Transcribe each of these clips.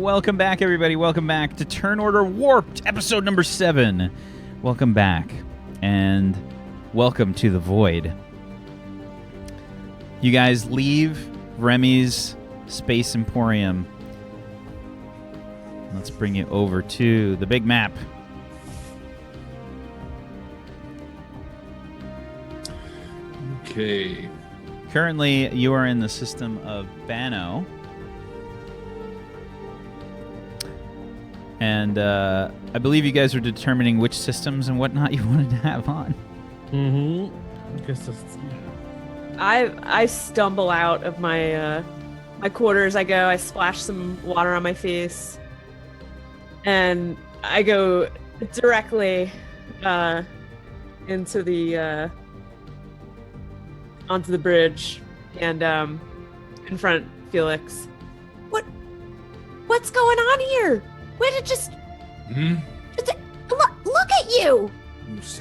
Welcome back, everybody. Welcome back to Turn Order Warped, episode number 7. Welcome back, and welcome to the Void. You guys leave Remy's Space Emporium. Let's bring you over to the big map. Okay. Currently, you are in the system of Bano. And I believe you guys are determining which systems and whatnot you wanted to have on. Mm-hmm. I guess that's... I stumble out of my my quarters. I splash some water on my face, and I go directly into the onto the bridge and confront Felix. What's going on here? Where did just look at you?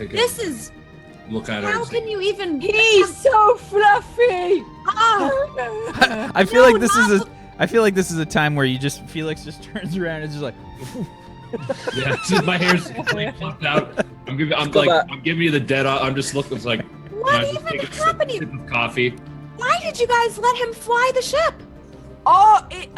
This is. Look at How her. can you even? He's so fluffy. Oh. I feel like this is a time where Felix just turns around and is just like, Yeah, just my hair's like flipped out. I'm giving you the dead eye. I'm just looking. It's like What even happened to you? Sip of coffee. Why did you guys let him fly the ship?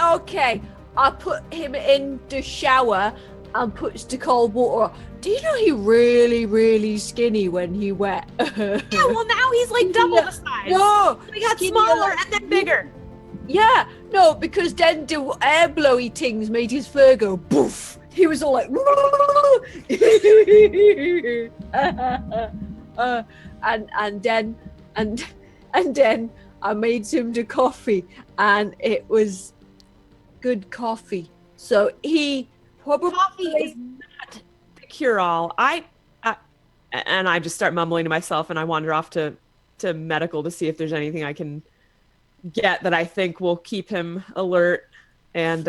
Okay. I put him in the shower and puts the cold water. Do you know he really skinny when he wet? Yeah, well now he's like double the size. No, He got skinny smaller like- and then bigger. Yeah, no, because then the air blowy things made his fur go poof. He was all like, and then I made him the coffee, and it was good coffee. So he probably Coffee is not the cure-all. I just start mumbling to myself, and I wander off to medical to see if there's anything I can get that I think will keep him alert. And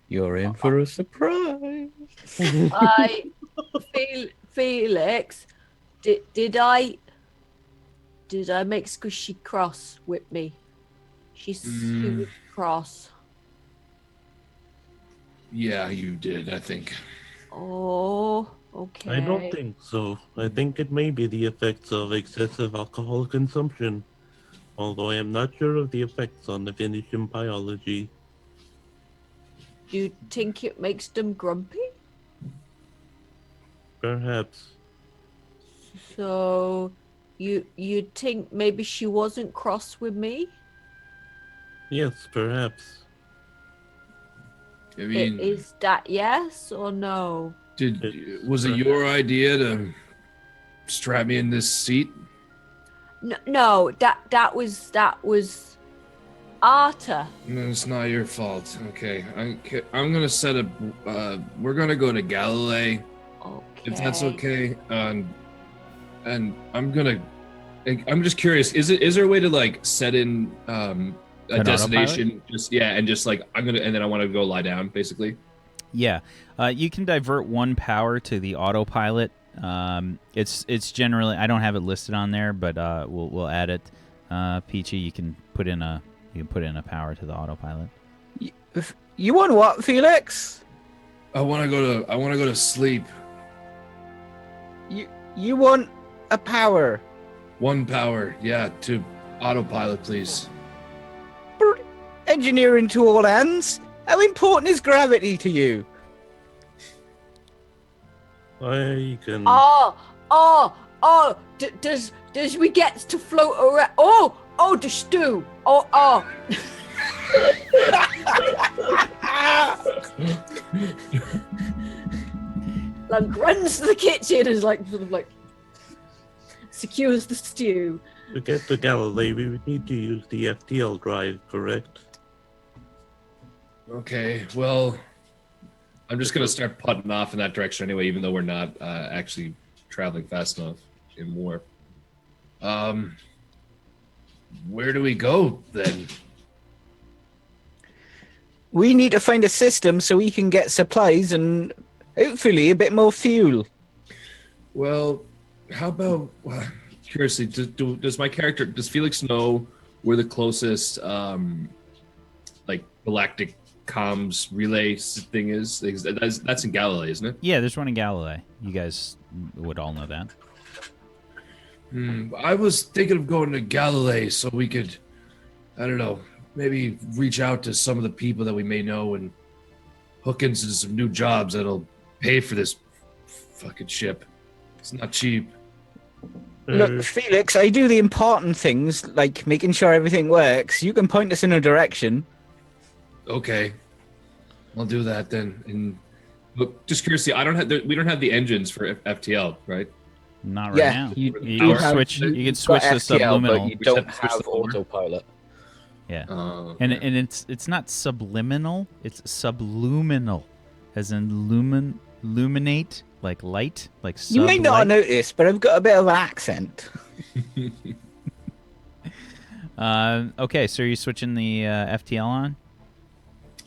You're in for a surprise. Felix, did I make Squishy cross with me? She was cross. Yeah, you did. I think. Oh, okay. I don't think so. I think it may be the effects of excessive alcohol consumption, although I am not sure of the effects on the Venetian biology. Do you think it makes them grumpy? Perhaps. So, you think maybe she wasn't cross with me? Yes, perhaps. I mean, Is that yes or no? was it your idea to strap me in this seat? No, that was Arta. No, it's not your fault. Okay, I'm gonna set up. We're gonna go to Galilee, Okay. if that's okay. And I'm just curious. Is there a way to like set in a An destination? And then I want to go lie down, basically. yeah. You can divert one power to the autopilot. It's generally, I don't have it listed on there, but we'll add it. Peachy, you can put in a power to the autopilot. You want what, Felix? I want to go to sleep. You want a power? One power, yeah, to autopilot, please. Engineering to all ends? How important is gravity to you? I can... Does we get to float around? The stew. Like runs to the kitchen and is like sort of like secures the stew. To get to Galilee, we would need to use the FTL drive, correct? Okay, well, I'm just gonna start putting off in that direction anyway, even though we're not actually traveling fast enough in warp. Where do we go then? We need to find a system so we can get supplies and hopefully a bit more fuel. Well, how about curiously, does Felix know where the closest like galactic comms relay thing is? That's in Galilee, isn't it? Yeah, there's one in Galilee. You guys would all know that. I was thinking of going to Galilee so we could, I don't know, maybe reach out to some of the people that we may know and hook into some new jobs that'll pay for this fucking ship. It's not cheap. Look, Felix, I do the important things, like making sure everything works. You can point us in a direction. Okay, I'll do that then. And look, just curiously, we don't have the engines for FTL, right? Not right Yeah, now. you You do can have- switch. You you've can switch got to FTL, subliminal. but you We don't just have to have switch the former? autopilot. Yeah, Okay. and it's not subliminal. It's subluminal, as in luminate, like light, like sub. You may not notice, but I've got a bit of an accent. Okay, so are you switching the FTL on?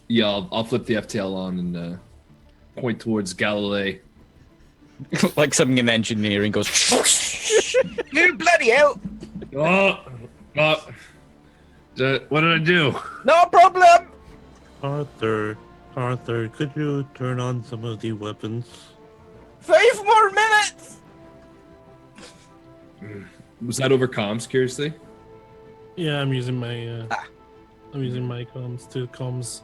Yeah, I'll flip the FTL on and point towards Galilee. Like something in engineering goes. You bloody hell! What did I do? No problem. Arthur, could you turn on some of the weapons? 5 more minutes. Was that over comms, curiously? Yeah, I'm using my comms to comms.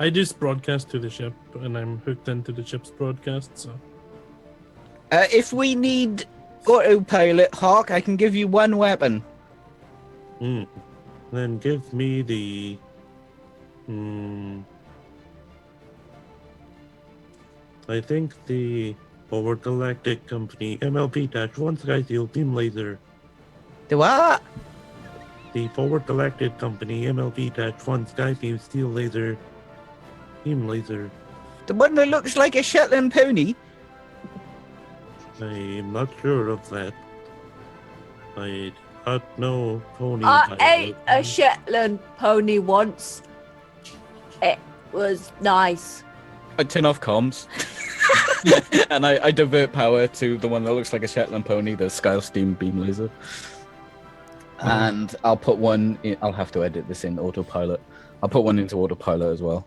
I just broadcast to the ship, and I'm hooked into the ship's broadcast. So If we need autopilot, Hawk, I can give you one weapon. Then give me the. I think the Forward Galactic Company MLP-1 Skyfield Beam Laser. The what? The Forward Galactic Company MLP-1 Skyfield Steel Laser. Beam Laser. The one that looks like a Shetland pony? I'm not sure of that. I don't know pony. I ate a pilot. Shetland pony once. It was nice. I turn off comms. And I divert power to the one that looks like a Shetland pony, the Skyle Steam Beam Laser. And I'll put one in, I'll have to edit this in autopilot. I'll put one into autopilot as well.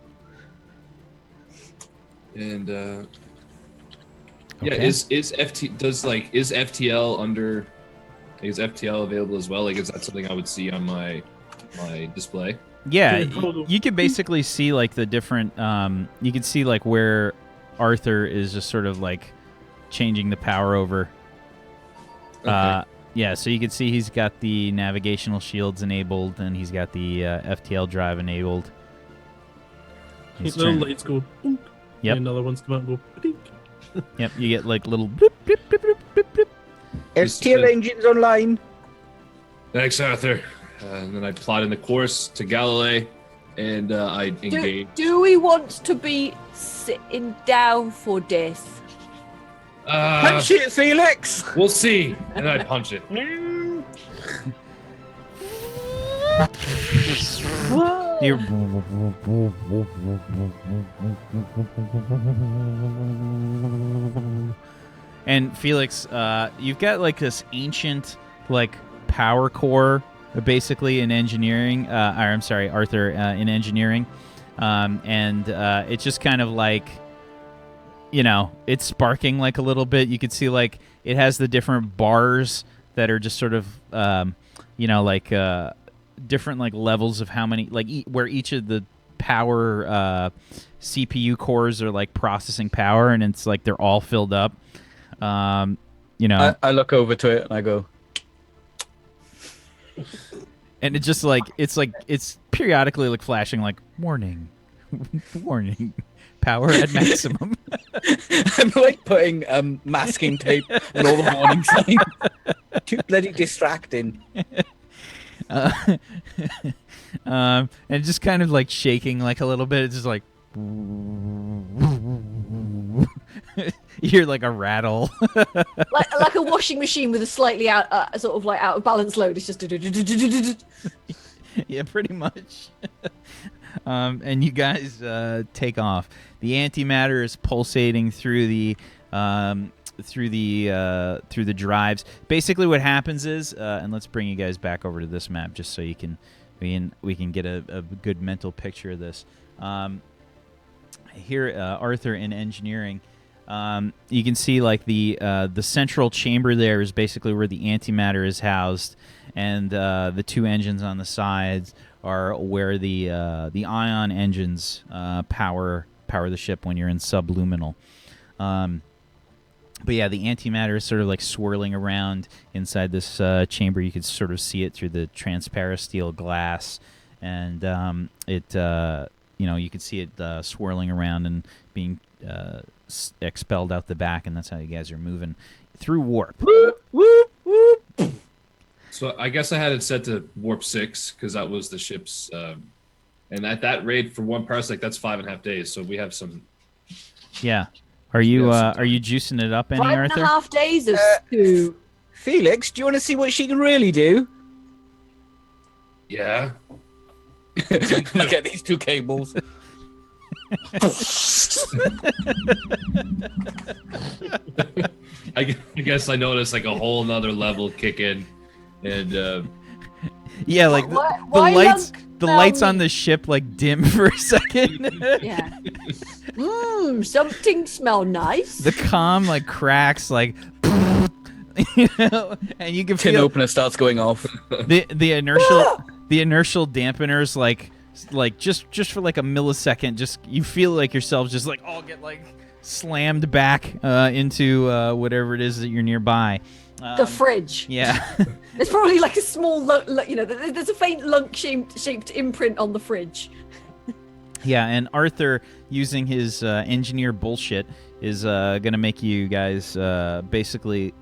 And yeah, Okay. is FTL under? Is FTL available as well? Like, is that something I would see on my display? Yeah, Yeah, hold on. you could basically see like the different. You can see like where Arthur is just sort of like changing the power over. Okay. Yeah, so you can see he's got the navigational shields enabled, and he's got the FTL drive enabled. He's little turn- lights go. Boink, Yep. and another one's come out and go. Dink. Yep, you get like little bloop, bloop, bloop, bloop, bloop, bloop. FTL engines online. Thanks, Arthur. And then I plot in the course to Galilee, and I engage. Do we want to be sitting down for this? Punch it, Felix! We'll see. And I punch it. You're- And Felix, you've got like this ancient like power core, basically in engineering. I'm sorry, Arthur, in engineering, and it's just kind of like, you know, it's sparking like a little bit. You could see like it has the different bars that are just sort of, you know, like different like levels of how many like where each of the power CPU cores are like processing power, and it's like they're all filled up. You know, I look over to it and I go, and it's just like it's periodically like flashing like warning, warning, power at maximum. I'm like putting masking tape on all the warning signs. Too bloody distracting. And just kind of like shaking like a little bit. It's just like you hear like a rattle. like a washing machine with a slightly out, sort of like out of balance load. It's just. Yeah, pretty much. And you guys take off. The antimatter is pulsating through the drives. Basically, what happens is, and let's bring you guys back over to this map just so you can we can get a good mental picture of this. Here, Arthur, in engineering, you can see like the central chamber there is basically where the antimatter is housed, and the two engines on the sides are where the ion engines power the ship when you're in subluminal. But yeah, the antimatter is sort of like swirling around inside this chamber. You could sort of see it through the transparasteel glass, and you could see it swirling around and being expelled out the back, and that's how you guys are moving through warp. Whoop, whoop, whoop. So I guess I had it set to warp 6 because that was the ship's, and at that rate for 1 parsec, that's 5.5 days. So we have some. Yeah. Are you juicing it up any, Arthur? 5.5 days of stew. Felix, do you want to see what she can really do? Yeah. Look at these two cables. I guess I noticed like a whole nother level kick in, and Yeah, like Why the lights on the ship like dim for a second. Yeah. Something smell nice. The comm like cracks, like, and you can Tin feel opener starts going off. the inertial dampeners like just for like a millisecond, just you feel like yourselves just like all get like slammed back into whatever it is that you're nearby. The fridge. Yeah. There's probably like a small, there's a faint lunk-shaped imprint on the fridge. Yeah, and Arthur, using his engineer bullshit, is going to make you guys basically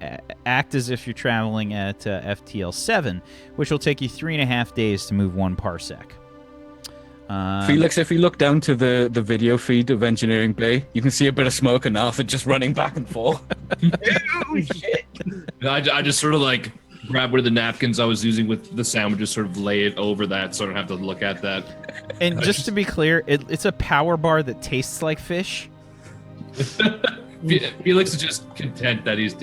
act as if you're traveling at FTL 7, which will take you 3.5 days to move 1 parsec. Felix, if you look down to the video feed of Engineering Bay, you can see a bit of smoke and Arthur just running back and forth. Oh, shit. I just sort of like grab one of the napkins I was using with the sandwiches, sort of lay it over that so I don't have to look at that. And just to be clear, it's a power bar that tastes like fish. Felix is just content that it's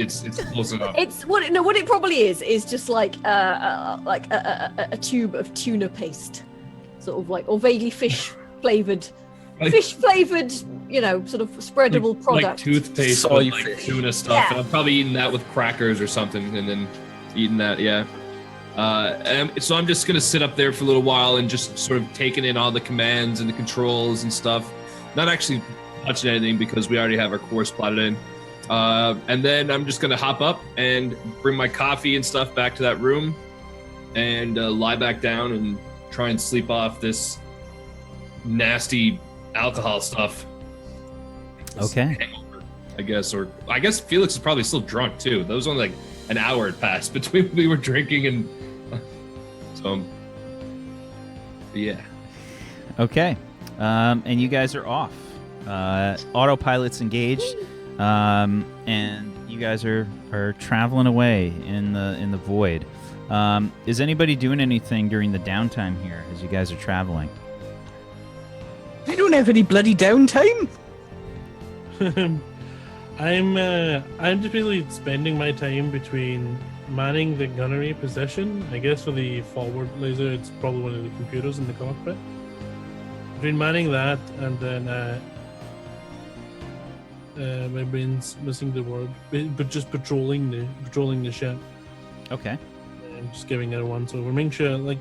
close enough. It's what it probably is just like a tube of tuna paste, sort of like, or vaguely fish flavored, sort of spreadable product. Like toothpaste Soy with like fish. tuna stuff. Yeah. And I'm probably eating that with crackers or something, and then eating that, yeah. So I'm just gonna sit up there for a little while and just sort of taking in all the commands and the controls and stuff. Not actually touching anything because we already have our course plotted in. And then I'm just gonna hop up and bring my coffee and stuff back to that room, and lie back down and try and sleep off this nasty alcohol stuff. Okay. Hangover, I guess Felix is probably still drunk too. That was only like an hour had passed between we were drinking and so yeah. Okay. And you guys are off. Autopilot's engaged, and you guys are traveling away in the void. Is anybody doing anything during the downtime here as you guys are traveling? They don't have any bloody downtime. I'm just really spending my time between manning the gunnery position. I guess for the forward laser, it's probably one of the computers in the cockpit. Between manning that and then my brain's missing the word, but just patrolling the ship. Okay. I'm just giving it a once over. Make sure, like,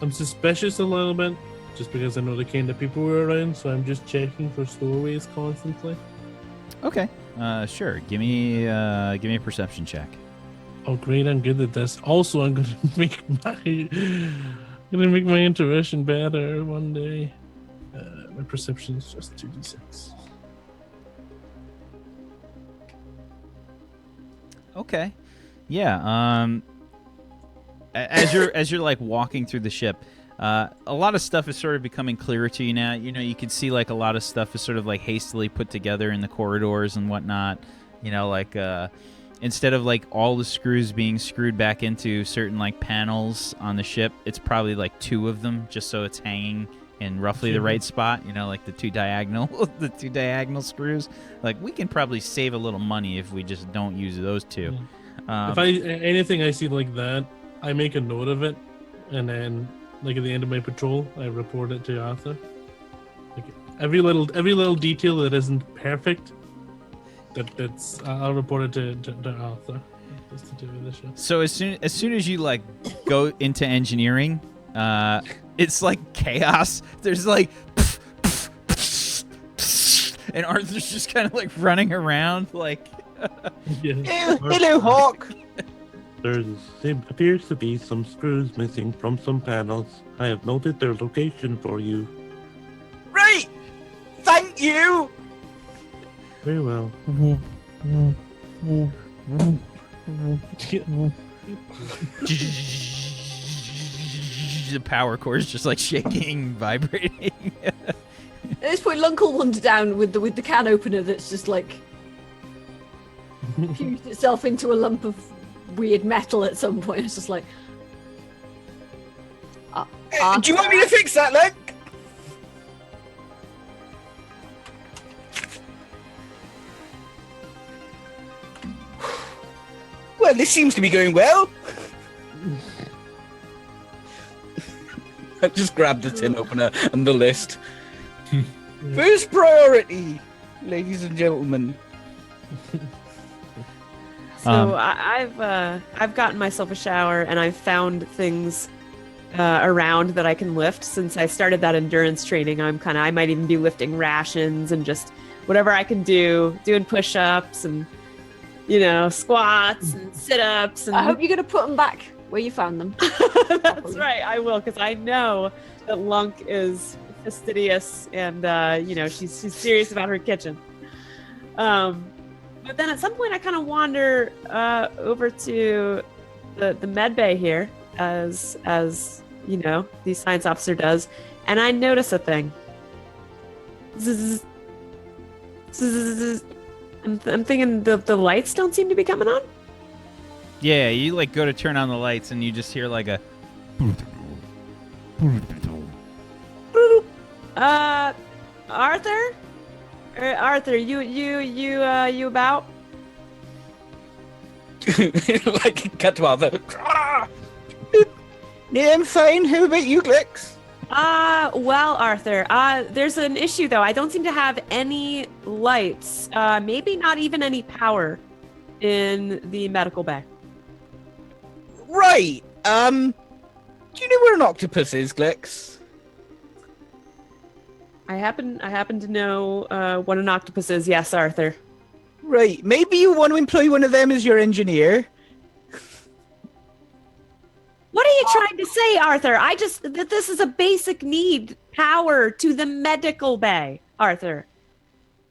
I'm suspicious a little bit, just because I know the kind of people we're around. So I'm just checking for stowaways constantly. Okay. Sure. Give me a perception check. Oh, great! I'm good at this. Also, I'm gonna make my intuition better one day. My perception is just 2d6. Okay. Yeah. As you're like walking through the ship, a lot of stuff is sort of becoming clearer to you now. You know, you can see like a lot of stuff is sort of like hastily put together in the corridors and whatnot. You know, like instead of like all the screws being screwed back into certain like panels on the ship, it's probably like 2 of them just so it's hanging in roughly the right spot. You know, like the two diagonal screws. Like we can probably save a little money if we just don't use those 2. If anything I see like that, I make a note of it, and then like at the end of my patrol, I report it to Arthur. Like every little detail that isn't perfect, I'll report it to Arthur. Just to do with this show. So as soon as you like go into engineering, it's like chaos. There's like, and Arthur's just kind of like running around like. Yeah. Hello, Hawk. There appears to be some screws missing from some panels. I have noted their location for you. Right. Thank you. Very well. The power cord is just like shaking, vibrating. At this point, Lunkle wanders down with the can opener that's just like fused itself into a lump of weird metal at some point. It's just like. Do you want me to fix that, Link? Well, this seems to be going well. I just grabbed the tin opener and the list. First priority, ladies and gentlemen. So I've gotten myself a shower and I've found things around that I can lift. Since I started that endurance training, I might even be lifting rations and just whatever I can do, doing push-ups and squats and sit-ups. And I hope you're gonna put them back where you found them. That's right, I will, because I know that Lunk is fastidious and she's serious about her kitchen. But then at some point I kind of wander over to the med bay here, as the science officer does, and I notice a thing. Zzz, zzz, I'm thinking the lights don't seem to be coming on. Yeah, you like go to turn on the lights and you just hear like a. Arthur? Arthur, you about? Like, cut to Arthur. Yeah, I'm fine. How about you, Glex? Well, Arthur, there's an issue though. I don't seem to have any lights, maybe not even any power in the medical bay. Right. Do you know where an octopus is, Glex? I happen to know what an octopus is. Yes, Arthur. Right. Maybe you want to employ one of them as your engineer. What are you trying to say, Arthur? That this is a basic need, power to the medical bay, Arthur.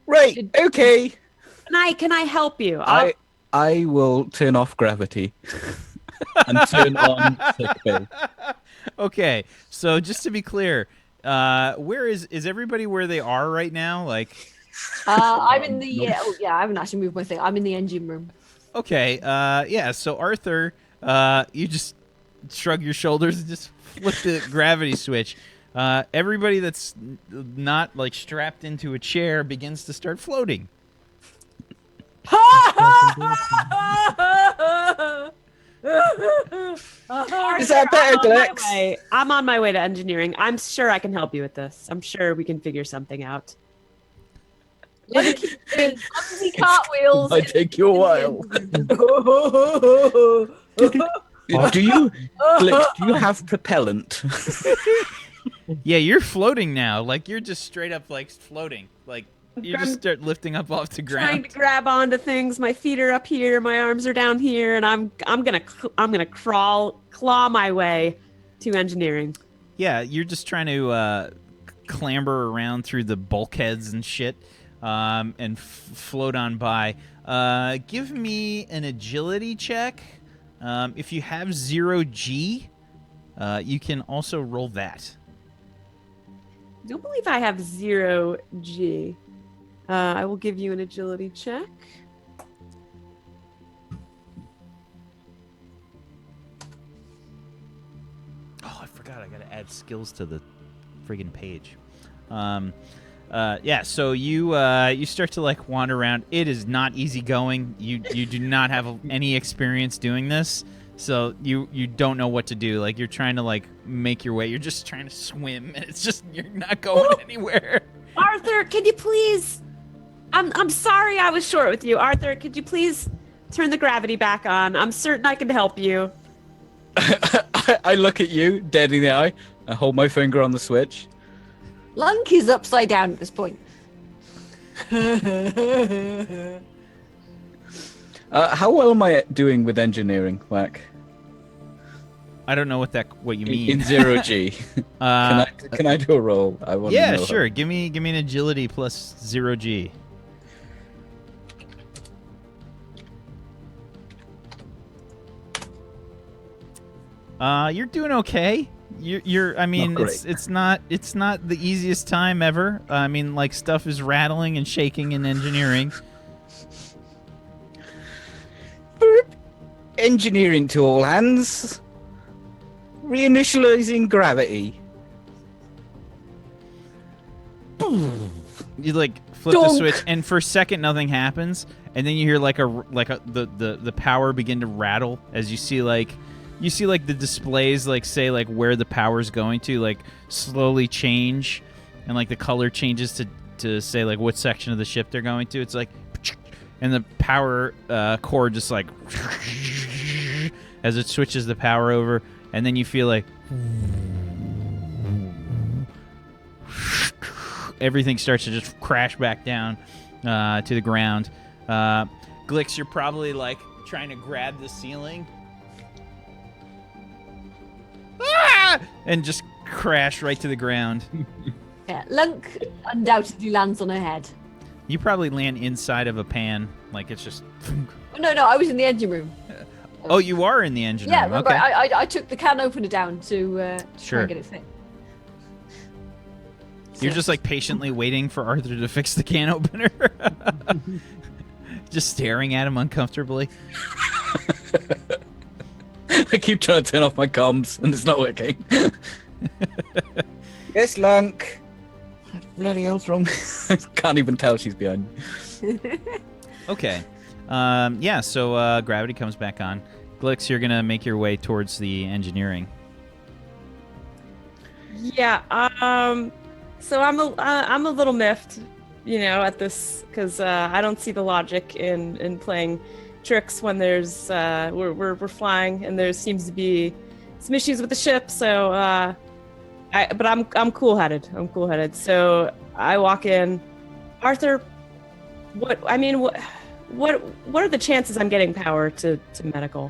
Right. Okay. Can I help you? I will turn off gravity and turn on sick bay. Okay, so just to be clear, where is everybody where they are right now? Like, I'm in the I haven't actually moved my thing. I'm in the engine room. okay, yeah. So Arthur, you just shrug your shoulders and just flip the gravity switch. Everybody that's not like strapped into a chair begins to start floating. Is that better, Glex? I'm on my way to engineering. I'm sure I can help you with this. I'm sure we can figure something out. Clumsy cartwheels. Might take you a while. Do you have propellant? Yeah, you're floating now. Like you're just straight up like floating. Like you just start lifting up off the ground. Trying to grab onto things. My feet are up here, my arms are down here, and I'm gonna claw my way to engineering. Yeah, you're just trying to clamber around through the bulkheads and shit, and float on by. Give me an agility check. If you have 0G, you can also roll that. I don't believe I have 0G. I will give you an agility check. Oh, I forgot. I gotta add skills to the friggin' page. Yeah. So you start to like wander around. It is not easy going. You do not have any experience doing this. So you don't know what to do. Like you're trying to like make your way. You're just trying to swim, and it's just you're not going anywhere. Arthur, can you please? I'm sorry I was short with you. Arthur, could you please turn the gravity back on? I'm certain I can help you. I look at you, dead in the eye. I hold my finger on the switch. Lunk is upside down at this point. How well am I doing with engineering, Whack? I don't know what you mean. In 0G. Can I do a roll? I want yeah, to know sure. Give me an agility plus 0G. You're doing okay. You're. I mean, it's not the easiest time ever. I mean, like stuff is rattling and shaking in engineering. Engineering to all hands. Reinitializing gravity. You like flip the switch, and for a second nothing happens, and then you hear the power begin to rattle as you see the displays like say like where the power's going to like slowly change, and like the color changes to say like what section of the ship they're going to. It's like, and the power cord just like as it switches the power over, and then you feel like everything starts to just crash back down to the ground. Glix, you're probably like trying to grab the ceiling. And just crash right to the ground. Yeah, Lunk undoubtedly lands on her head. You probably land inside of a pan, like it's just. No, I was in the engine room. Oh, you are in the engine yeah, room. remember, Okay. I took the can opener down to try and get it fixed. You're just like patiently waiting for Arthur to fix the can opener. Just staring at him uncomfortably. I keep trying to turn off my comms, and it's not working. Yes, Lunk. What the bloody hell's wrong? I can't even tell she's behind me. Okay. Yeah, so gravity comes back on. Glix, you're going to make your way towards the engineering. Yeah. So I'm a little miffed, at this because I don't see the logic in playing tricks when there's we're flying and there seems to be some issues with the ship. So but I'm cool-headed. So I walk in. Arthur, what are the chances I'm getting power to medical?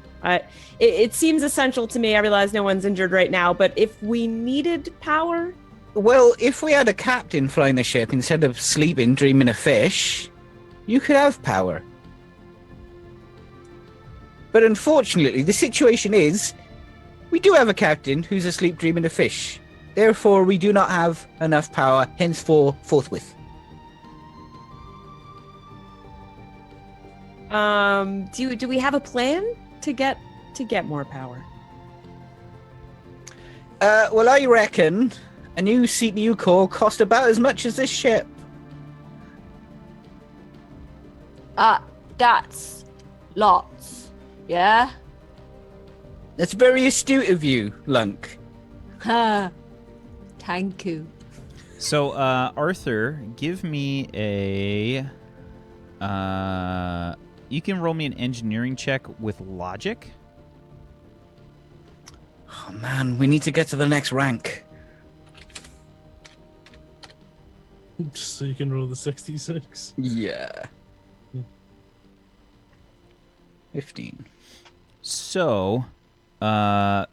It seems essential to me. I realize no one's injured right now, but if we needed power. Well, if we had a captain flying the ship instead of sleeping, dreaming of fish, you could have power. But unfortunately, the situation is, we do have a captain who's asleep dreaming of fish. Therefore, we do not have enough power, forthwith. Do we have a plan to get more power? Well, I reckon a new CPU core cost about as much as this ship. That's lots. Yeah? That's very astute of you, Lunk. Ha. Thank you. So, Arthur, give me a... you can roll me an engineering check with logic. Oh man, we need to get to the next rank. Just so you can roll the 66. Yeah. 15. So, the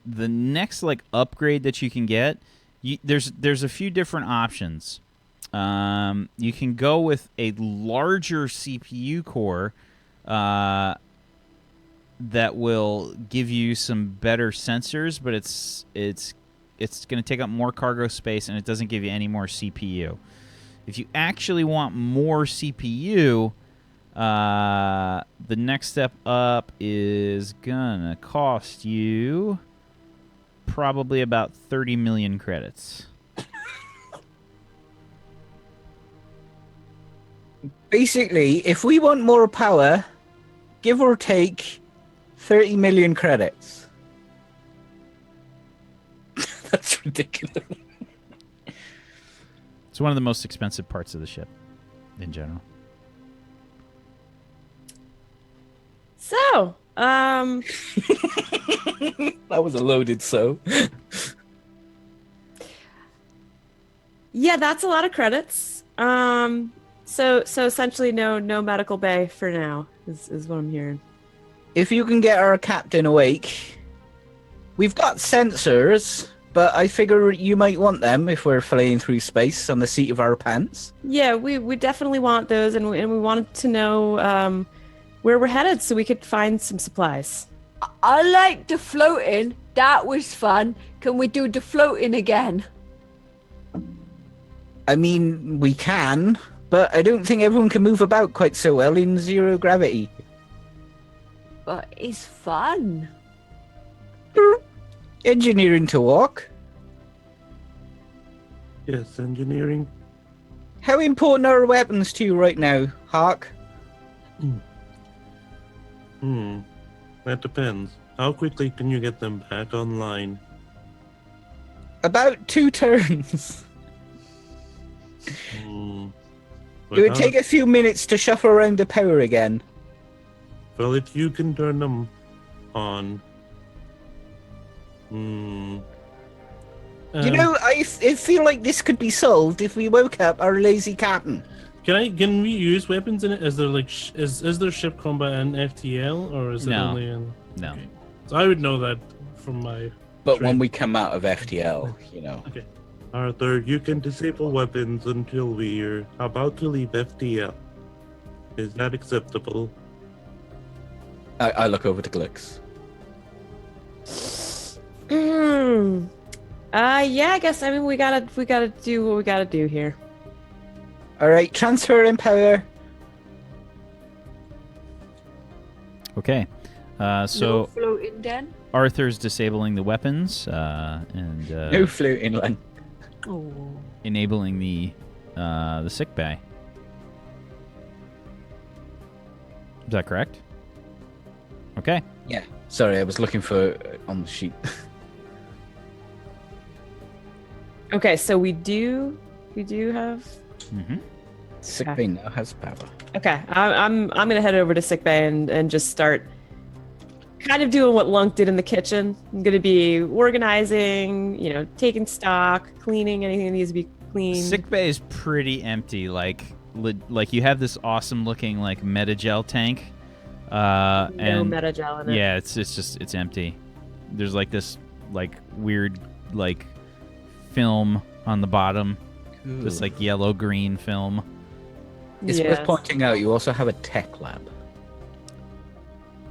next like upgrade that you can get, there's a few different options. You can go with a larger CPU core that will give you some better sensors, but it's going to take up more cargo space, and it doesn't give you any more CPU. If you actually want more CPU, the next step up is gonna cost you probably about 30 million credits. Basically, if we want more power, give or take 30 million credits. That's ridiculous. It's one of the most expensive parts of the ship, in general. So, That was a loaded so. yeah, that's a lot of credits. So essentially no medical bay for now is what I'm hearing. If you can get our captain awake, we've got sensors, but I figure you might want them if we're flying through space on the seat of our pants. Yeah, we definitely want those, and we wanted to know where we're headed so we could find some supplies. I like the floating. That was fun. Can we do the floating again? I mean, we can, but I don't think everyone can move about quite so well in zero gravity. But it's fun. Engineering to walk. Yes, engineering. How important are weapons to you right now, Hawk? That depends. How quickly can you get them back online? About 2 turns. But It would how- take a few minutes to shuffle around the power again. Well, if you can turn them on. You know, I feel like this could be solved if we woke up our lazy captain. Can we use weapons in it? Is there like is there ship combat in FTL or is it No. only in? No. Okay. So I would know that from my. But True. when we come out of FTL, you know. Okay. Arthur, you can disable weapons until we're about to leave FTL. Is that acceptable? I look over to Glix. Yeah, I guess. I mean, we gotta do what we gotta do here. All right, transfer in power. Okay. No So floating then. Arthur's disabling the weapons and No floating line. Oh. enabling the sick bay. Is that correct? Okay. Yeah. Sorry, I was looking for on the sheet. Okay, so we do have. Mm-hmm. Sick Okay. bay now has power. Okay, I'm gonna head over to sickbay and just start kind of doing what Lunk did in the kitchen. I'm gonna be organizing, taking stock, cleaning anything that needs to be cleaned. Sick bay is pretty empty. Like you have this awesome looking like metagel tank. No and metagel in it. yeah, it's empty. There's like this like weird like film on the bottom. This like yellow green film. It's Yes. worth pointing out you also have a tech lab.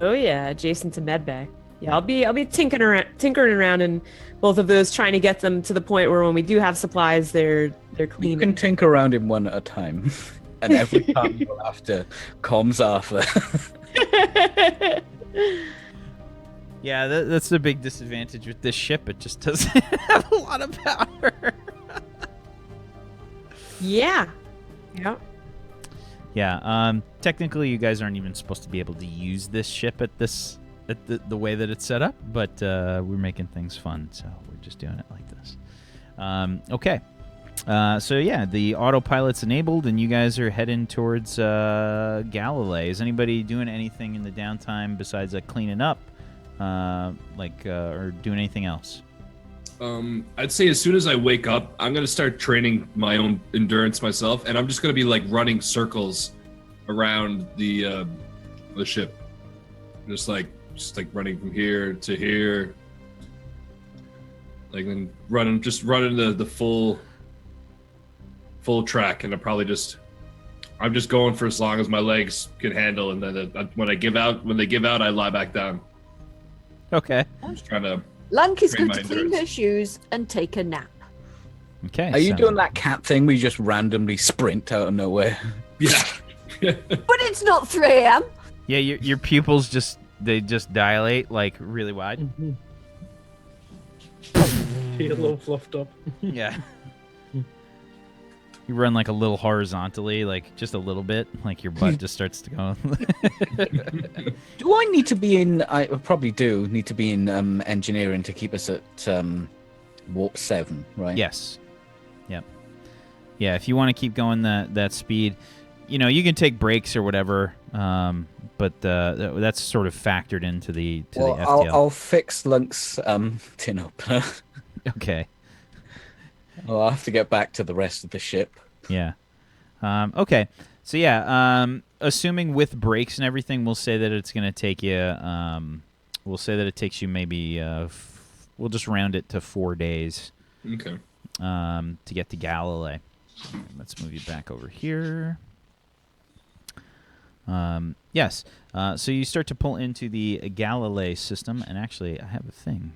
Oh yeah, adjacent to medbay. Yeah, I'll be tinkering around in both of those, trying to get them to the point where when we do have supplies, they're clean. You can tinker around in one at a time. And every time you'll have to comms Arthur. Yeah, that's the big disadvantage with this ship. It just doesn't have a lot of power. Yeah. Yep. Yeah. Technically, you guys aren't even supposed to be able to use this ship at the way that it's set up, but we're making things fun, so we're just doing it like this. Okay. So yeah, the autopilot's enabled, and you guys are heading towards Galilee. Is anybody doing anything in the downtime besides cleaning up, or doing anything else? I'd say as soon as I wake up, I'm gonna start training my own endurance myself, and I'm just gonna be like running circles around the ship, just like running from here to here, like then running the full track, and I'm just going for as long as my legs can handle, and then when they give out, I lie back down. Okay. I'm just trying to. Lunk is Train going my to clean endurance. her shoes and take a nap. Okay. Are you so- doing that cat thing where you just randomly sprint out of nowhere? Yeah. But it's not 3 a.m. Yeah, your pupils just dilate like really wide. Halo fluffed up. Yeah. You run like a little horizontally, like just a little bit, like your butt just starts to go. Do I need to be in? I probably do need to be in engineering to keep us at warp 7, right? Yes. Yep. Yeah, if you want to keep going that speed, you can take breaks or whatever, but that's sort of factored into the FTL. I'll fix Lunk's tin opener. Okay. I'll have to get back to the rest of the ship. Yeah. Okay. So yeah, assuming with breaks and everything, we'll say that it's going to take you. We'll say that it takes you maybe. We'll just round it to 4 days. Okay. To get to Galilee. Let's move you back over here. Yes. So you start to pull into the Galilee system, and actually, I have a thing.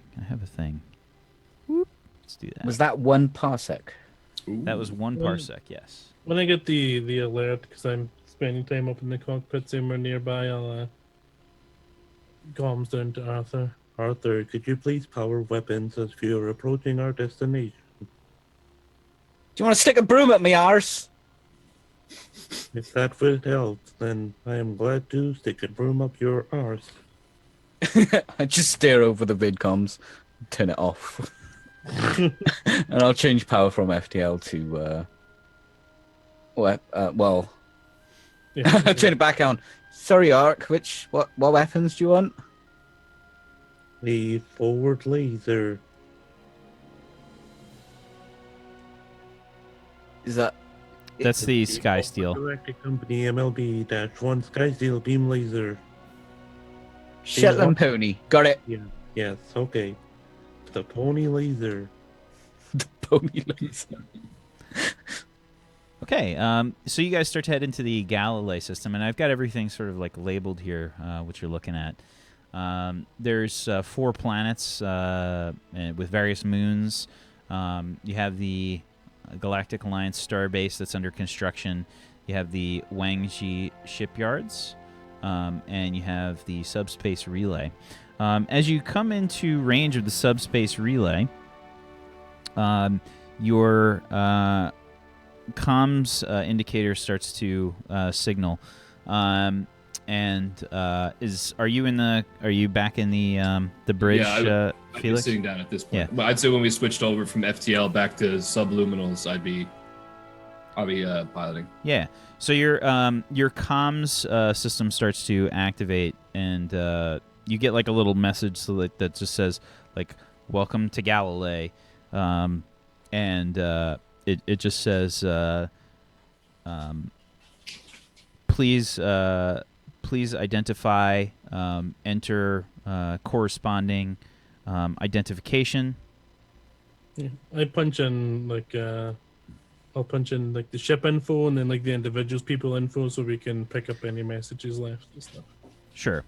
Whoop. Let's do that. Was that 1 parsec? That was 1 parsec. Yes. When I get the alert, because I'm spending time up in the cockpit somewhere nearby, I'll comms down to Arthur. Arthur, could you please power weapons as we are approaching our destination? Do you want to stick a broom at me, arse? If that will help, then I am glad to stick a broom up your arse. I just stare over the vidcoms, turn it off. And I'll change power from FTL to well, Yeah, turn it back on. Sorry, Ark. What weapons do you want? The forward laser. Is that? That's the Sky Steel. Galactic Company MLB-1 Sky Steel beam laser. Shetland pony. Got it. Yeah. Yes. Okay. The pony laser. The pony laser. Okay, so you guys start to head into the Galilee system, and I've got everything sort of like labeled here, what you're looking at. There's 4 planets with various moons. You have the Galactic Alliance Starbase that's under construction. You have the Wangji shipyards, and you have the subspace relay. As you come into range of the subspace relay, your comms indicator starts to signal. Are you back in the bridge, Yeah, I'd be Felix? sitting down at this point. Yeah. But I'd say when we switched over from FTL back to subluminals, I'll be piloting. Yeah. So your comms system starts to activate, and you get like a little message that just says like "Welcome to Galilee," and it just says please identify, enter corresponding identification. Yeah. I punch in I'll punch in like the ship info and then like the individuals people info so we can pick up any messages left and stuff. Sure.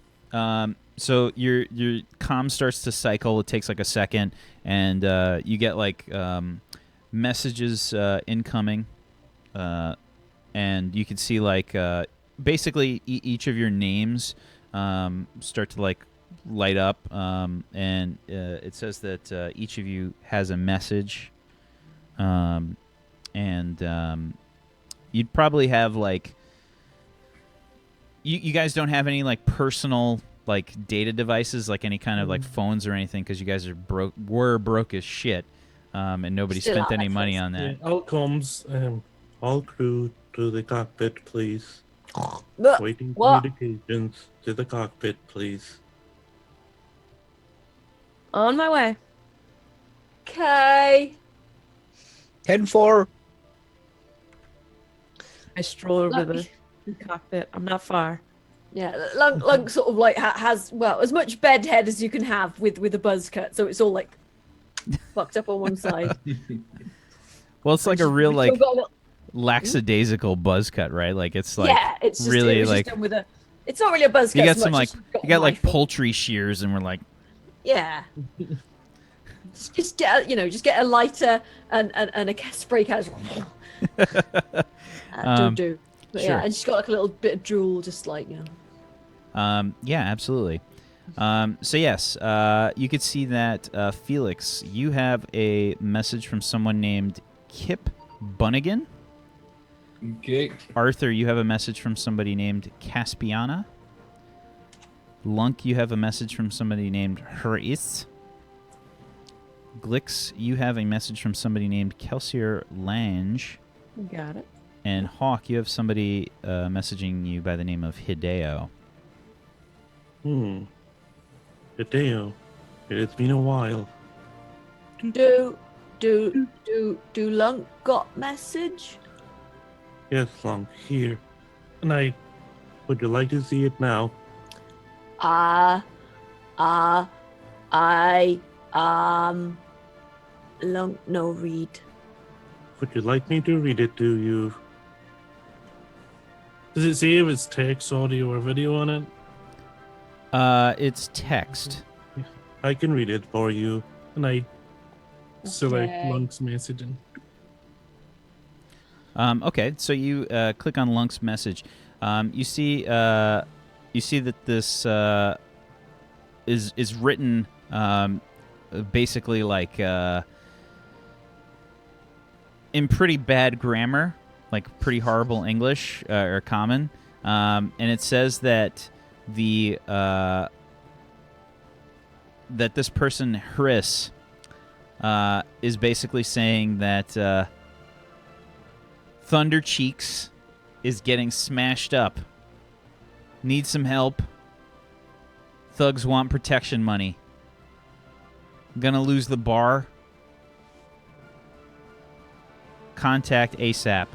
So your comm starts to cycle. It takes like a second, and you get like messages incoming, and you can see like basically each of your names start to like light up, and it says that each of you has a message, and you'd probably have like you guys don't have any like personal like data devices, like any kind of like phones or anything, because you guys are broke as shit, and nobody Still spent not any that money close. on that. Yeah, outcomes. All crew to the cockpit, please. Look, Waiting what? communications to the cockpit, please. On my way. Okay. 10-4. I stroll over Look. the cockpit. I'm not far. Yeah, Lunk sort of like has as much bed head as you can have with a buzz cut, so it's all like fucked up on one side. Well, it's like a real We've like still got a little- lackadaisical buzz cut, right? Like it's like yeah, it's just, really it was like just done with a. It's not really a buzz cut. you got as some much like as you got a like knife. poultry shears, and we're like Yeah. just get just get a lighter and a spray can. Don't do. But sure. yeah, and she's got like a little bit of drool, just like yeah, absolutely. So yes, you could see that Felix, you have a message from someone named Kip Bunnigan. Okay. Arthur, you have a message from somebody named Caspiana. Lunk, you have a message from somebody named Hris. Glix, you have a message from somebody named Kelsier Lange. Got it. And Hawk, you have somebody messaging you by the name of Hideo. Hideo, it has been a while. Do Lunk got message? Yes, Lunk, here. And would you like to see it now? Lunk no read. Would you like me to read it to you? Does it say if it's text, audio, or video on it? It's text. I can read it for you. And I select Okay. Lunk's messaging. Okay, so you click on Lunk's message. You see that this is written basically like in pretty bad grammar, like pretty horrible English or common, and it says that that this person Hris is basically saying that Thunder Cheeks is getting smashed up. Need some help. Thugs want protection money. Gonna lose the bar. Contact ASAP.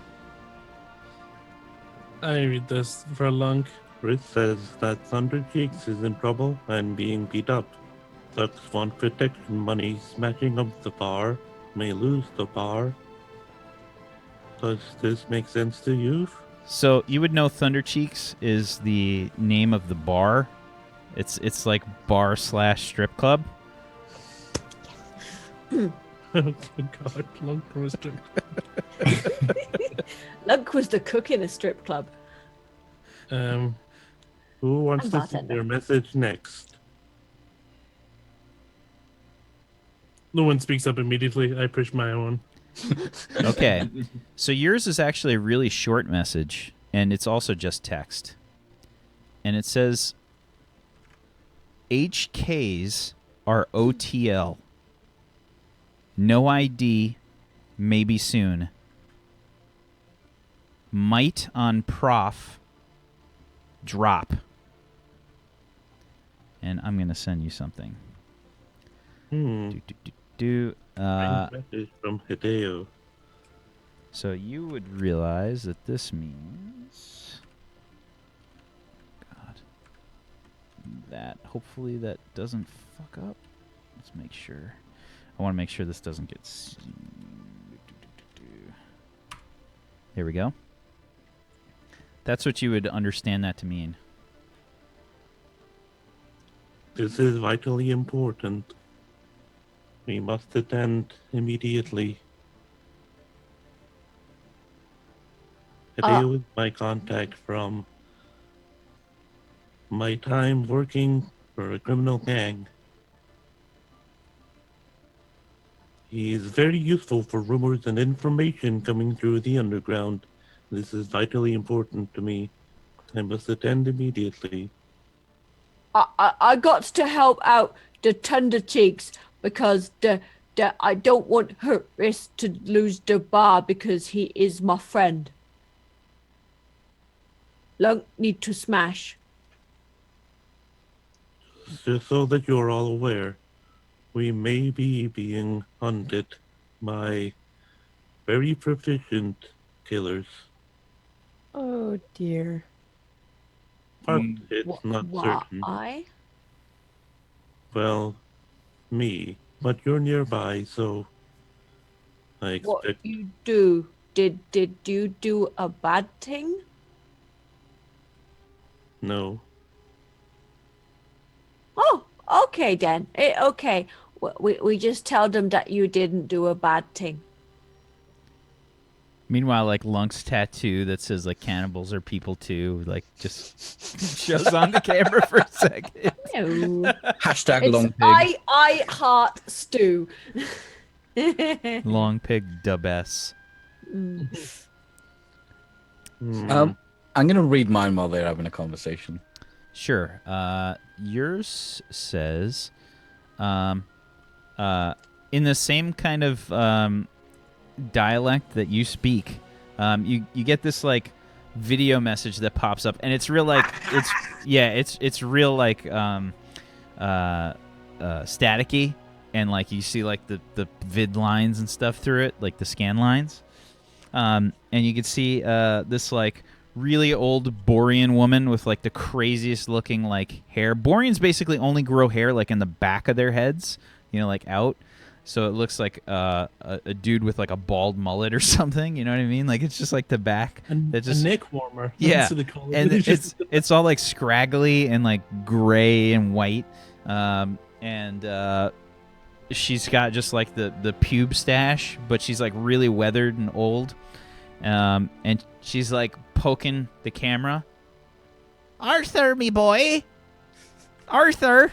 I read this for Lunk. Chris says that Thunder Cheeks is in trouble and being beat up. Thugs want protection money. Smashing up the bar may lose the bar. Does this make sense to you? So you would know Thunder Cheeks is the name of the bar. It's like bar / strip club. Oh God, Lunk roasted. Lunk was the cook in a strip club. Who wants I'm to see bartender. their message next? No one speaks up immediately. I push my own. Okay. So yours is actually a really short message, and it's also just text. And it says, HKs are OTL. No ID, maybe soon. Might on prof. Drop. And I'm going to send you something. Message from Hideo. So you would realize that this means... God. That. Hopefully that doesn't fuck up. Let's make sure. I want to make sure this doesn't get... There we go. That's what you would understand that to mean. This is vitally important. We must attend immediately. Hideo is my contact from my time working for a criminal gang. He is very useful for rumors and information coming through the underground. This is vitally important to me. I must attend immediately. I got to help out the Thunder Cheeks because I don't want her wrist to lose the bar because he is my friend. Lunk need to smash. Just so that you're all aware, we may be being hunted by very proficient killers. Oh dear. But it's not certain. Why? Well, me. But you're nearby, so I What expect you do? Did you do a bad thing? no. Oh, okay then. Okay. We just tell them that you didn't do a bad thing. Meanwhile, like Lunk's tattoo that says like cannibals are people too, like just shows on the camera for a second. No. Hashtag It's long pig. I heart stew. Long pig dub S. Hmm. I'm gonna read mine while they're having a conversation. Sure. Yours says, in the same kind of dialect that you speak, you get this like video message that pops up, and it's real like it's real like staticky, and like you see like the vid lines and stuff through it, like the scan lines, and you can see this like really old Borean woman with like the craziest looking like hair. Boreans basically only grow hair like in the back of their heads, like out. So it looks like a dude with like a bald mullet or something. You know what I mean? Like it's just like the back. A neck warmer. Yeah, That's what they call it. and it's all like scraggly and like gray and white. And she's got just like the pube stash, but she's like really weathered and old. And she's like poking the camera. Arthur, me boy. Arthur,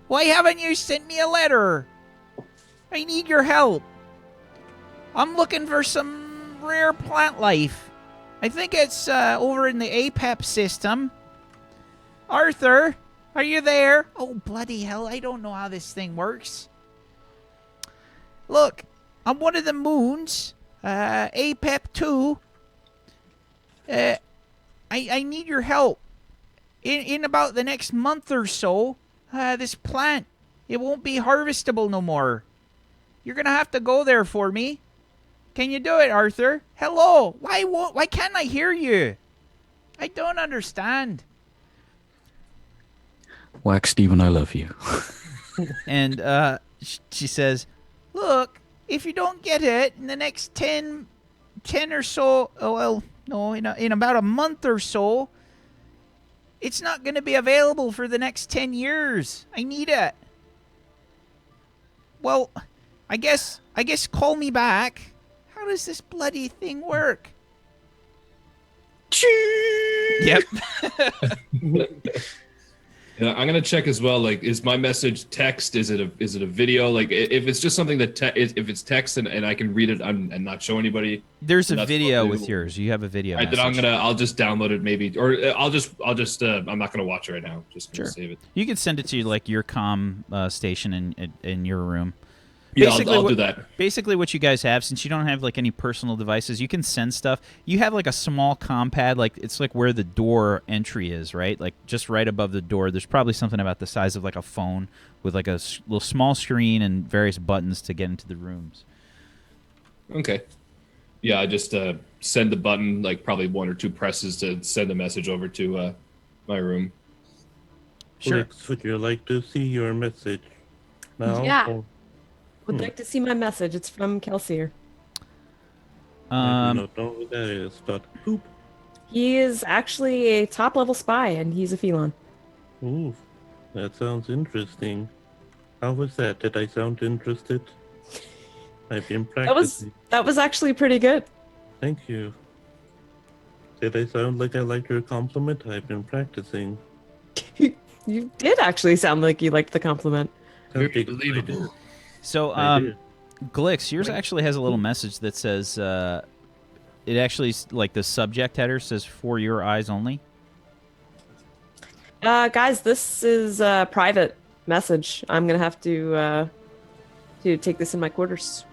why haven't you sent me a letter? I need your help. I'm looking for some rare plant life. I think it's over in the APEP system. Arthur, are you there? Oh, bloody hell, I don't know how this thing works. Look, I'm one of the moons. APEP 2. I need your help. In about the next month or so, this plant, it won't be harvestable no more. You're gonna have to go there for me. Can you do it, Arthur? Hello. Why can't I hear you? I don't understand. Wax Steven, I love you. And she says, look, if you don't get it in the next 10 or so, in about a month or so, it's not going to be available for the next 10 years. I need it. Well, I guess call me back. How does this bloody thing work? Yep. Yeah, I'm gonna check as well. Like, is my message text? Is it a video? Like, if it's just something that if it's text and I can read it and not show anybody. There's a video with yours. You have a video. Right, then I'll just download it maybe, or I'll just I'm not gonna watch it right now. Just gonna save it. You can send it to like your comm station in your room. Yeah, I'll do that. Basically, what you guys have, since you don't have like any personal devices, you can send stuff. You have like a small comm pad, like it's like where the door entry is, right? Like just right above the door. There's probably something about the size of like a phone with like a little small screen and various buttons to get into the rooms. Okay. Yeah, I just send the button, like probably one or two presses to send a message over to my room. Sure. Lex, would you like to see your message now? Yeah. Or- Would like to see my message. It's from Kelsier. I do not know who that is, but poop. He is actually a top level spy, and he's a Felon. Ooh, that sounds interesting. How was that? Did I sound interested? I've been practicing. That was actually pretty good. Thank you. Did I sound like I liked your compliment? I've been practicing. You did actually sound like you liked the compliment. Very believable. So, Glix, yours actually has a little message that says, it actually, like the subject header says, for your eyes only. Guys, this is a private message. I'm going to have to take this in my quarters.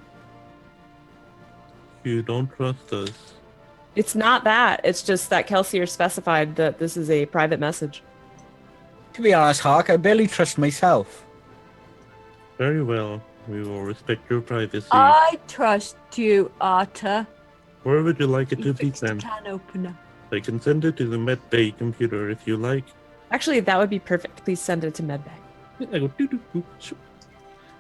You don't trust us. It's not that. It's just that Kelsier specified that this is a private message. To be honest, Hawk, I barely trust myself. Very well. We will respect your privacy. I trust you, Arthur. Where would you like it You to be fixed the sent? can opener. I can send it to the Med Bay computer if you like. Actually, that would be perfect. Please send it to Medbay. I go doo doo doo.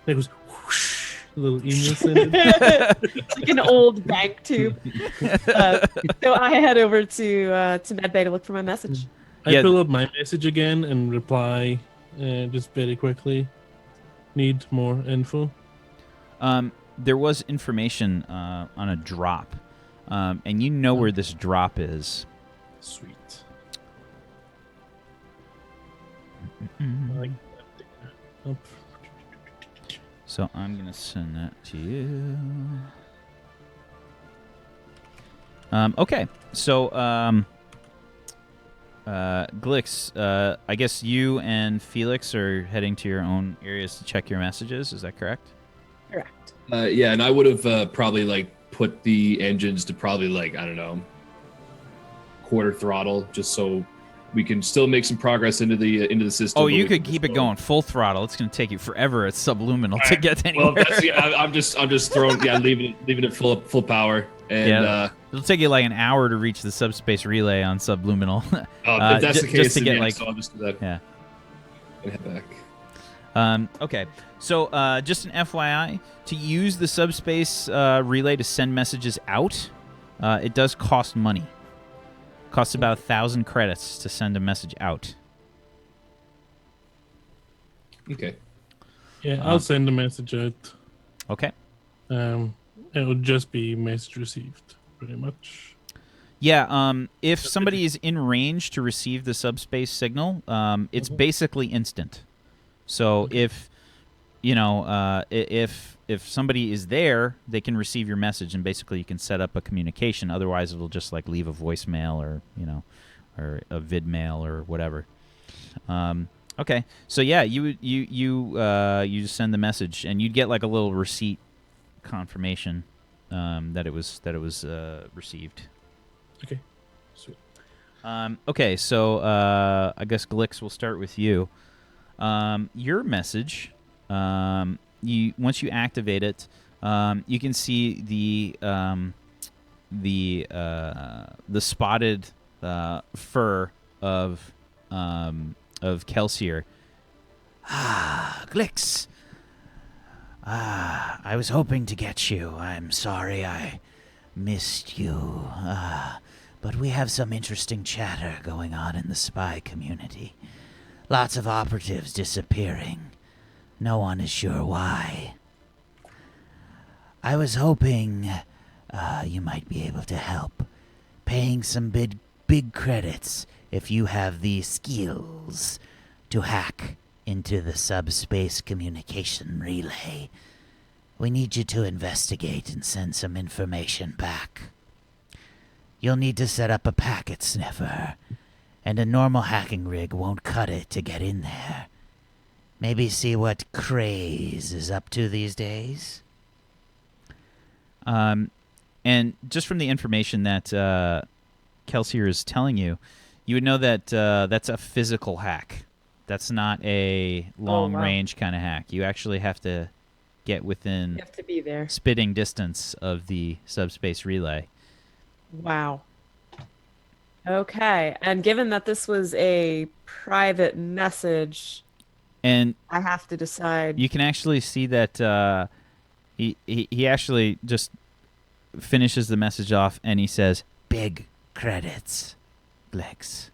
It goes whoosh. A little email send. Like an old bank tube. So I head over to Medbay to look for my message. I pull up my message again and reply just very quickly. Need more info. There was information on a drop, and you know where this drop is. Sweet. So I'm gonna send that to you. Okay, Glix, I guess you and Felix are heading to your own areas to check your messages. Is that correct? Correct. Yeah, and I would have probably like put the engines to probably like, I don't know, quarter throttle, just so we can still make some progress into the system. Oh, you could keep it going full throttle. It's going to take you forever at subliminal to get anywhere. Well, I'm just throwing, leaving it full power, and it'll take you like an hour to reach the subspace relay on subliminal. If that's the case, just to get like, so I'll just do that. Yeah. And head back. Okay, so just an FYI, to use the subspace relay to send messages out, it does cost money. Costs about 1,000 credits to send a message out. Okay. Yeah, I'll send a message out. Okay. It'll just be message received, pretty much. Yeah, if somebody is in range to receive the subspace signal, it's basically instant. So if somebody is there, they can receive your message, and basically you can set up a communication. Otherwise, it'll just like leave a voicemail or a vid mail or whatever. Okay, so yeah, you just send the message, and you'd get like a little receipt confirmation that it was received. Okay, sweet. Okay, so I guess Glix, will start with you. Your message, once you activate it, you can see the spotted fur of Kelsier. Glix. I was hoping to get you. I'm sorry I missed you. But we have some interesting chatter going on in the spy community. Lots of operatives disappearing. No one is sure why. I was hoping you might be able to help, paying some big credits if you have the skills to hack into the subspace communication relay. We need you to investigate and send some information back. You'll need to set up a packet sniffer, and a normal hacking rig won't cut it to get in there. Maybe see what Craze is up to these days? And just from the information that Kelsier is telling you, you would know that that's a physical hack. That's not a long-range kind of hack. You actually have to get within You have to be there. spitting distance of the subspace relay. Wow. Okay. And given that this was a private message, And I have to decide. you can actually see that he actually just finishes the message off, and he says, Big credits, Glix.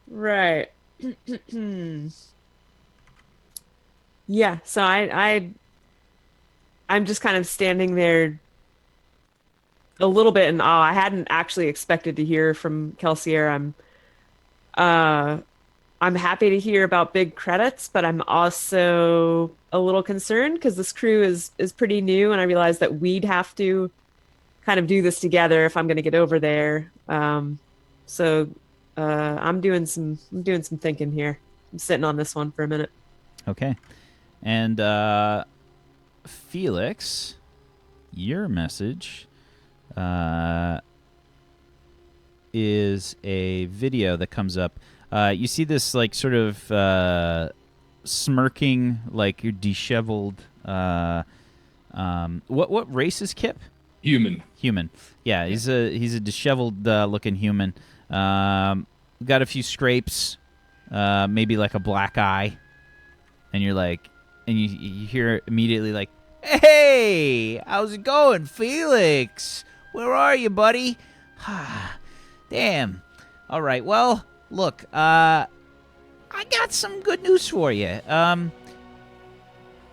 Right. Yeah, so I'm just kind of standing there a little bit in awe. I hadn't actually expected to hear from Kelsier. I'm happy to hear about big credits, but I'm also a little concerned because this crew is pretty new, and I realized that we'd have to kind of do this together if I'm going to get over there. So I'm doing some thinking here. I'm sitting on this one for a minute. okay. And Felix, your message is a video that comes up. You see this like sort of smirking, like you're disheveled. What race is Kip? Human. Human. Yeah, he's a disheveled looking human. Got a few scrapes, maybe like a black eye, and you're like, and you hear immediately like, "Hey, how's it going, Felix? Where are you, buddy? Damn. All right. Well, look, I got some good news for you. I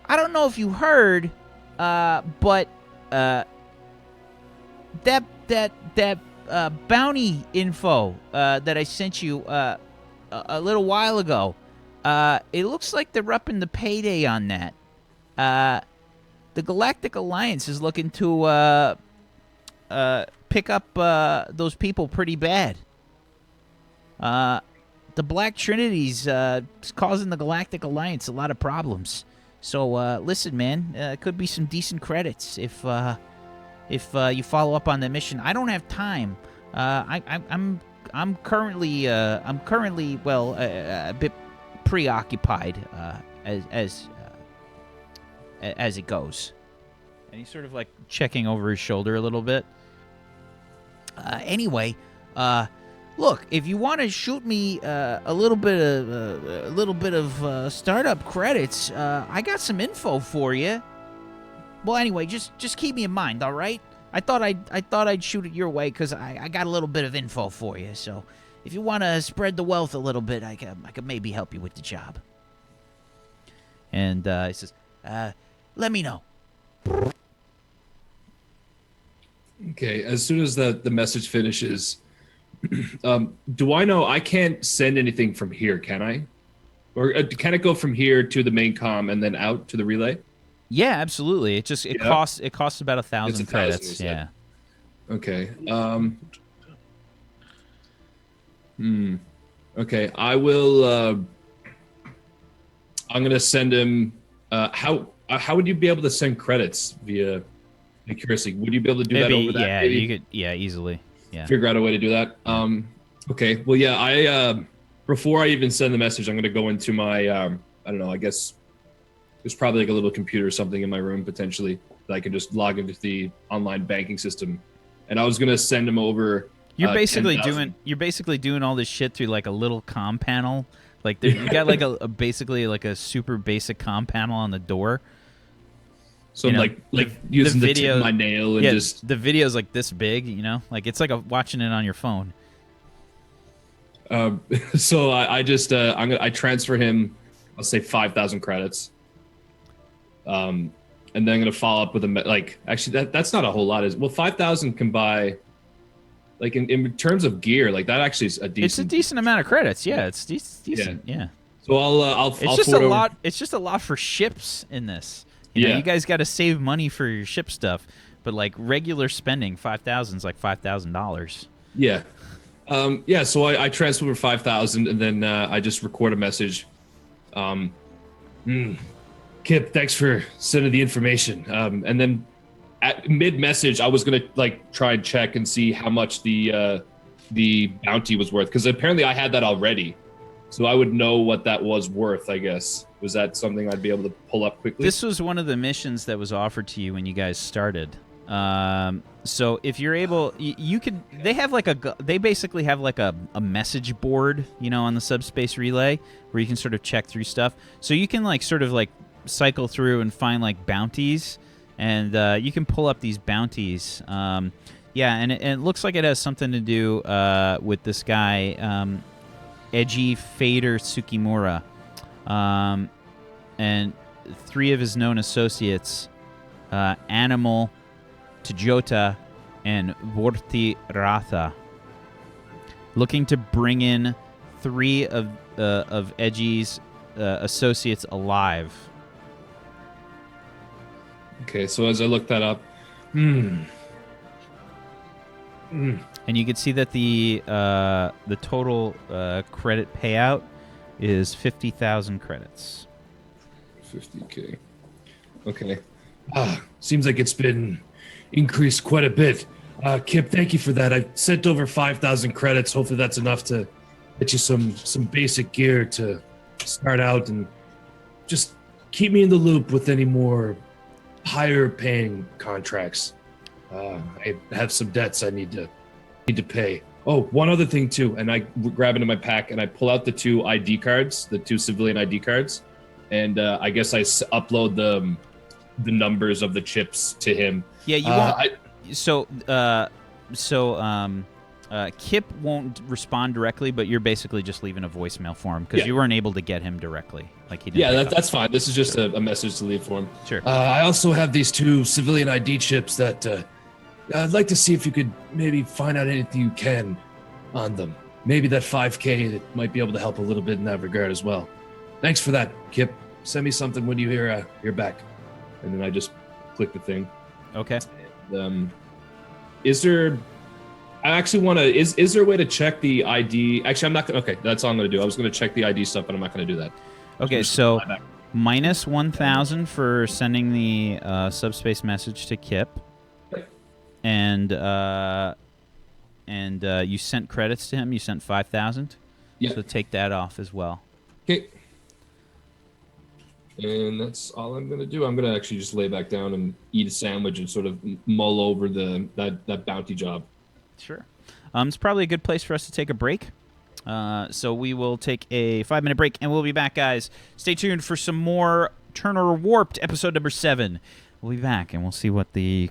don't know if you heard, but that bounty info that I sent you a little while ago, it looks like they're upping the payday on that. the Galactic Alliance is looking to pick up those people pretty bad. The Black Trinity's causing the Galactic Alliance a lot of problems. So listen, man, could be some decent credits if you follow up on the mission. I don't have time. I'm currently a bit preoccupied as it goes. And he's sort of like checking over his shoulder a little bit. Anyway, look, if you want to shoot me a little bit of startup credits, I got some info for you. Well, anyway, just keep me in mind, all right? I thought I'd shoot it your way because I got a little bit of info for you. So if you want to spread the wealth a little bit, I could maybe help you with the job. And he says, let me know. Okay, as soon as the message finishes, do I know I can't send anything from here, can I? Or can it go from here to the main comm and then out to the relay? Yeah, absolutely. It costs about 1,000 credits. Yeah. Okay. Okay, I will. I'm gonna send him. How would you be able to send credits via accuracy? Would you be able to do that over that? Yeah, maybe? you could. Yeah, easily. Yeah. Figure out a way to do that. Okay. Well, yeah. I before I even send the message, I'm gonna go into my. I don't know. I guess there's probably like a little computer or something in my room potentially that I can just log into the online banking system, and I was gonna send him over. You're basically 10,000. doing all this shit through like a little comm panel. Like you got like a basically like a super basic comm panel on the door. So I'm like using the tip of my nail and just the video's like this big, like it's like watching it on your phone. So I just I transfer him, I'll say 5,000 credits. And then I'm gonna follow up with actually that's not a whole lot. 5,000 can buy. Like in terms of gear, like that actually is a decent. It's a decent amount of credits. Yeah, it's decent. Yeah. So I'll. It's just a lot. It's just a lot for ships in this. You guys got to save money for your ship stuff, but like regular spending, 5,000 is like $5,000. Yeah. Yeah. So I transfer over 5,000, and then I just record a message. Kip, thanks for sending the information. And then. At mid-message, I was gonna try and check and see how much the bounty was worth, because apparently I had that already, so I would know what that was worth. I guess was that something I'd be able to pull up quickly? This was one of the missions that was offered to you when you guys started. So if you're able, you could. They basically have like a message board, on the subspace relay where you can sort of check through stuff. So you can cycle through and find bounties. And you can pull up these bounties. And it looks like it has something to do with this guy, Eiji Fader Tsukimura. And 3 of his known associates, Animal, Tejota, and Vorti Ratha. Looking to bring in 3 of Eiji's associates alive. Okay, so as I look that up, and you can see that the total credit payout is 50,000 credits. 50K. Okay. Seems like it's been increased quite a bit. Kip, thank you for that. I sent over 5,000 credits. Hopefully that's enough to get you some basic gear to start out, and just keep me in the loop with any more higher paying contracts. I have some debts I need to pay. Oh, one other thing too, and I grab into my pack and I pull out the 2 ID cards, the 2 civilian ID cards, and I guess I upload the numbers of the chips to him. Yeah, you won't. Kip won't respond directly, but you're basically just leaving a voicemail for him because you weren't able to get him directly. He didn't. Yeah, that's fine. This is just a message to leave for him. Sure. I also have these 2 civilian ID chips that I'd like to see if you could maybe find out anything you can on them. Maybe that 5K that might be able to help a little bit in that regard as well. Thanks for that, Kip. Send me something when you hear back. And then I just click the thing. Okay. Is there? I actually want to. Is there a way to check the ID? Actually, I'm not gonna. Okay, that's all I'm gonna do. I was gonna check the ID stuff, but I'm not gonna do that. Okay, so minus 1,000 for sending the subspace message to Kip, and you sent credits to him. You sent 5,000. Yeah. So take that off as well. Okay. And that's all I'm gonna do. I'm gonna actually just lay back down and eat a sandwich and sort of mull over that bounty job. Sure. It's probably a good place for us to take a break. So we will take a 5-minute break, and we'll be back, guys. Stay tuned for some more Turner Warped, episode number 7. We'll be back, and we'll see what the